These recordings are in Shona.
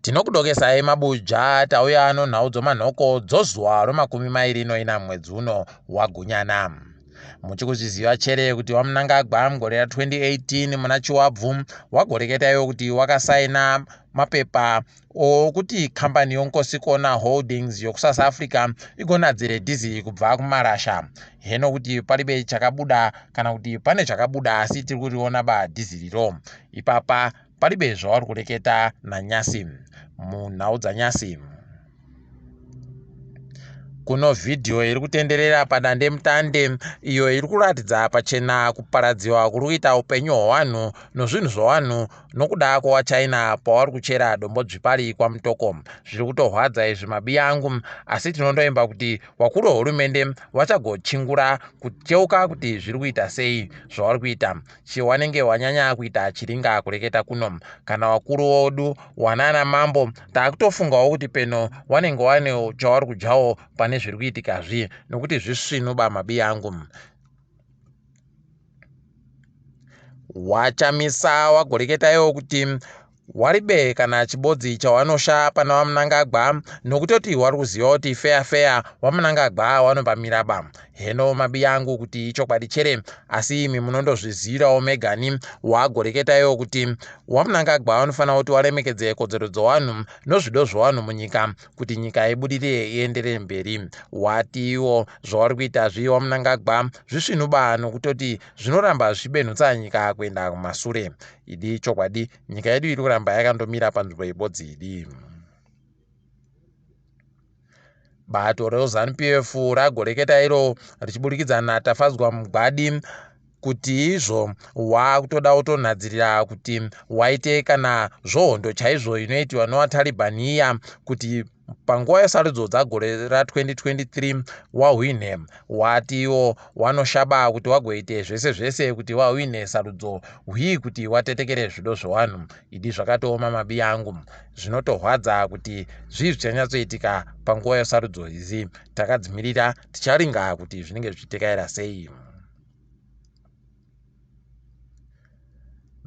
Tinokudokesai mabuja tauya ano nhau dzomanhoko dzozuwa ro24 mwedzi uno waGunyana. Muchikuzviziva chere kuti waMnangagwa mugore ra2018 muna Chiwabvu wagoreketayo kuti wakasaina mapepa okuti kambani yonkosikona holdings yokuSouth Africa igonadzire dhiziri kubva kumarasha. Heno kuti palibe chakabuda kana kuti pane chakabuda asi tiri kuriona dhiziriro. Ipapa palibe zvavari kureketa naNyasi munhau dzanyasi. Kuno vhidhiyo iri kutenderera padande mutande iyo iri kuratidza pachena kuparadziwa kuri kuita upenyu hwavanhu nozvinhu zvavanhu nokuda kwewaChina pavari kuchera dombo dzvipari kwamutoko. Zviri kutorwadza izvi mabiya angu, asi tinondoimba kuti wakuru wehurumende vachagochingura kuteuka kuti zviri kuita sei zvavari kuita. Wanenge wanyanya kuita chiringa kureketa kuno. Kana wakuru wedu wanana mambo takutofungawo kuti peno wanenge wane chavari kudyawo pane zviri kuitika nokuti zvisvinuba mabiya angu. WaChamisa wagoreketayo kuti waribe kana chibodzi chawanosha pana waMnangagwa nokutoti wari kuziva kuti feya waMnangagwa wanopamiraba. Heno mabiya angu kuti ichokwadi chere, asi imi munondozvizivirawo Megani wagoreketayo kuti waMnangagwa wanofanira kuti waremekedze kodzero dzevanhu nozvido zvevanhu munyika kuti nyika ibudirire ienderere mberi. Watiwo zvavari kuita waMnangagwa zvisvinuba nokutoti zvinoramba zvichibenhutsa nyika kuenda kumashure. Idi chokwadi, nyika yedu iri kuramba yakandomira panzvimbo ibodzi idi. Bato reZANU-PF ragoreketa iro richiburikidza naTafadzwa Mugwadi kuti izvo wakutoda kutonhadzirira kuti waite kana zvohondo chaizvo inoitwa newaTalibani iya kuti panguva yesarudzo dzagore ra2023 WeNhau watiwo wanoshaba kuti wagoite zvese kuti wahwine sarudzo kuti watetekere zvido zvevanhu. Idi zvakatooma mabiya angu, zvinotorwadza kuti zvii zvichanyatsoitika panguva yesarudzo idzi. Takadzimirira ticharinga kuti zvinenge zvichitekaira sei.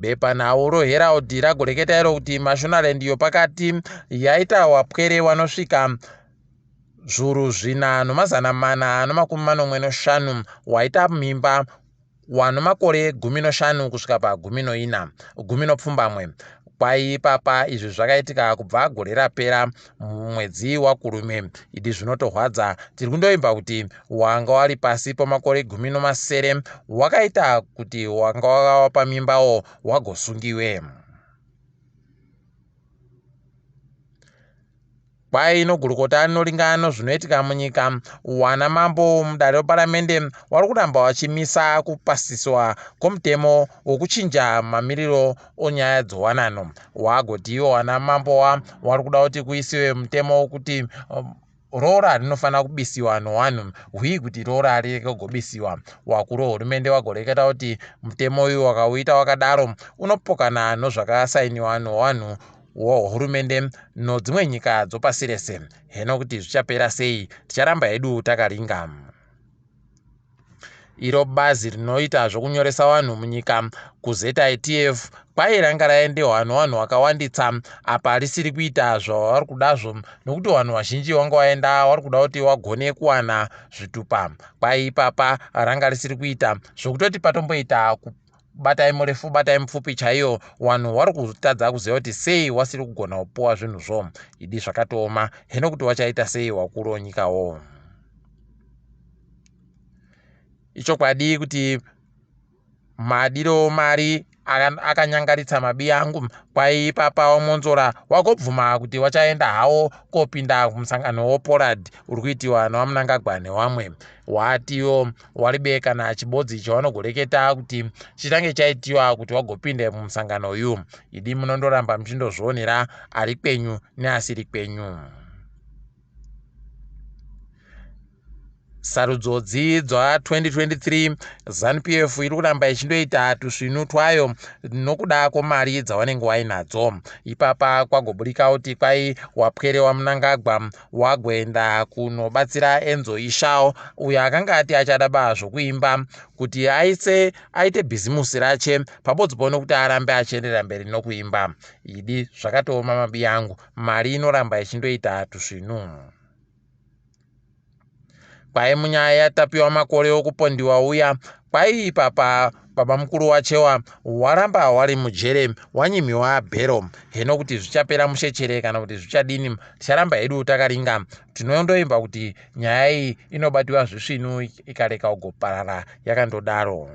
Bepanhau roHerald ragoreketa iro kuti Mashonaland yopakati yaita wapwere wanosvika zviuru 4,445 waita mimba wanomakore 15 kusvika pa14. Kwaipapa izvi zvakaitika kubva gore rapera mwedzi waKurume. Idi zvinotorwadza, tiri kundoimba kuti wanga wari pasi pamakore 17 wakaita kuti wanga wakawapa mimbawo wagosungiwe. Kwai inogurukota noringano zvinoitika munyika, wana mambo mudare reparamende wari kuramba wachimisa kupasiswa kwomutemo wokuchinja mamiriro onyaya dzewanano. Wagoti iwo wana mambo wari kuda kuti kuisiwe mutemo wokuti roora rinofanira kubisiwa newanhu kuti roora rireke kugobisiwa. Wakuru wehurumende wagoreketa kuti mutemo uyu wakauita wakadaro unopokana nozvakasainiwa newanhu wehurumende nodzimwe nyika dzopasi rese. Heno kuti zvichapera sei, ticharamba hedu takaringa. Iro bazi rinoita zvokunyoresa vanhu munyika kuZITF kwai ranga raendewa nevanhu vakawanditsa apa risiri kuita zvavari kudazvo nokuti vanhu vazhinji vanga vaenda vari kuda kuti wagone kuwana zvitupa. Kwai ipapa ranga risiri kuita zvokutoti patomboita batai murefu batai mupfupi chaiyo, vanhu vari kutadza kuziva kuti sei wasiri kugona kupuwa zvinhuzvo. Idi zvakatooma. Heno kuti wachaita sei wakuru wenyikawo. Ichokwadi kuti madiro mari akanyangaritsa mabiya angu. Kwai papa waMwonzora wagobvuma kuti wachaenda hawo kopinda kumusangano wePOLAD uri kuitiwa nawaMnangagwa nevamwe. Watiwo waribe kana chibodzi chavanogoreketa kuti chitange chaitiwa kuti wagopinde mumusangano uyu. Idi munondoramba muchindozvionera ari kwenyu neasiri kwenyu. sarudzodzi dza 2023 ZANU-PF iri kuramba ichindoita tusvinu twayo nokuda kwemari dzavanenge vainadzo. Ipapa kwagoburika kuti kwai wapwerewa Mnangagwa wagoenda kunobatsira Hedzinoyi uyo akanga ati achadaba zvokuimba kuti aite bhizimusi rache pabodzi nokuti arambe achienderera mberi nokuimba. Idi zvakatooma mabi yangu, mari inoramba ichindoita tusvinu. Kwai munyaya yatapiwa makore okupondiwa uya, kwai ipapa baba mukuru wachewa waramba wari mujere wanyimiwa bhero. Heno kuti zvichapera mushechere kana kuti zvichadini, ticharamba hedu takaringa. Tinondoimba kuti nyaya iyi inobatiwa zvisvinu ikareka kugoparara yakandodaro.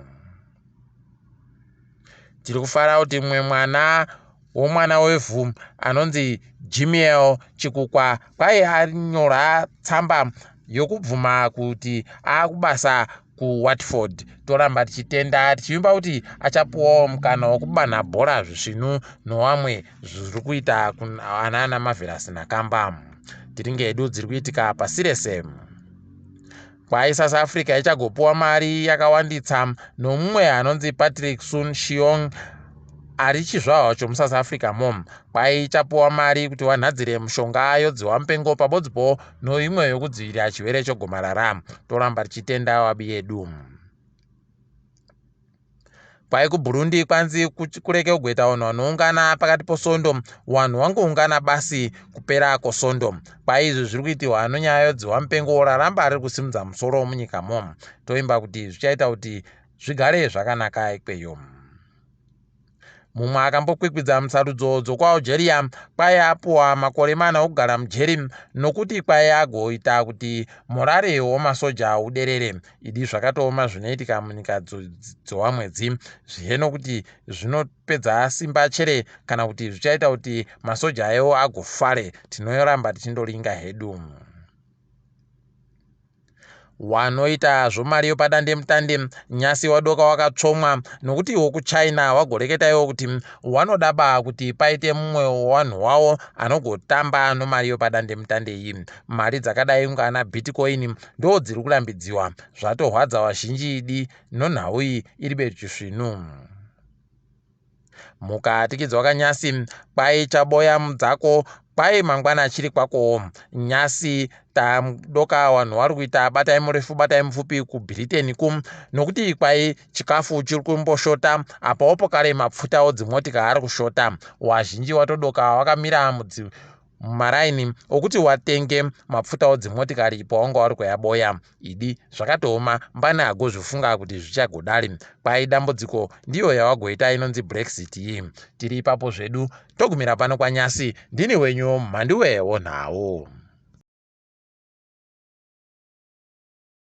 Tiri kufara kuti mumwe mwana wevhu anonzi Jimiel Chikukwa kwai anyora tsamba yokubvuma kuti akubasa kuWatford. Toramba tichitenda tichiimba kuti achapuwawo mukana wokubanha bhora zvisvinu nowamwe zviri kuita ana naMarvelous naKamba. Tiringe hedu dziri kuitika paSiresem. Kwai South Africa ichagopuwa mari yakawanditsa nomumwe anonzi Patrick Soon-Shiong ari chizvarwa chomuSouth Africa mo. Kwai ichapuwa mari kuti wanhadzire mushonga yodziwa mupengo pabodzipo noimwe yokudzivirira chirwere chegomarara. Toramba tichitenda wabi yedu. Kwai kuBurundi kwanzi kureke kugoita vanhu vanoungana pakati posvondo, vanhu vangoungana basi kupera kwosvondo. Kwai izvi zviri kuitirwa nonyaya yodziwa mupengo raramba riri kusimudza musoro munyika mo. Toimba kuti zvichaita kuti zvigare zvakanaka ikweyo. Mumwe akambokwikwidza musarudzo dzokwaAlgeria kwai apuwa makore 4 okugara mujeri nokuti kwai agoita kuti morare wemasoja uderere. Idi zvakatooma zvinoitika munyika dzowamwedzi. Zviheno kuti zvinopedza simba chere kana kuti zvichaita kuti masoja ayo agofare. Tinoramba tichindoringa hedu. Wanoita zvomari yopadande mutande, nyasi wadoka wakatsvomwa nokuti wokuChina wagoreketa iwo kuti wanodaba kuti paite mumwe wavanhu wavo anogotamba nomari yopadande mutande iyi. Mari dzakadai ungana Bitcoin ndo dziri kurambidziwa. Zvatohwadza vazhinji idi nonhau iyi iri bechisvinu. Mukatikidzwa kanyasi kwai chaboya mudzako kwai mangwana chiri kwakowo. Nyasi tadoka vanhu vari kuita batai murefu batai mupfupi kuBritain nokuti kwai chikafu chiri kumboshota apawo kare mapfutawo dzimotika ari kushota. Wazhinji watodoka wakamira mumaraini okuti watenge mapfutawo dzimotikari pawanga wari kuyaboya. Idi zvakatooma, mbane agozvifunga kuti zvichagodari. Kwai dambudziko ndiyo yawagoita inonzi Brexit iyi. Tiri ipapo zvedu togumira pano kwanyasi. Ndini wenyu MHANDUWE WeNhau.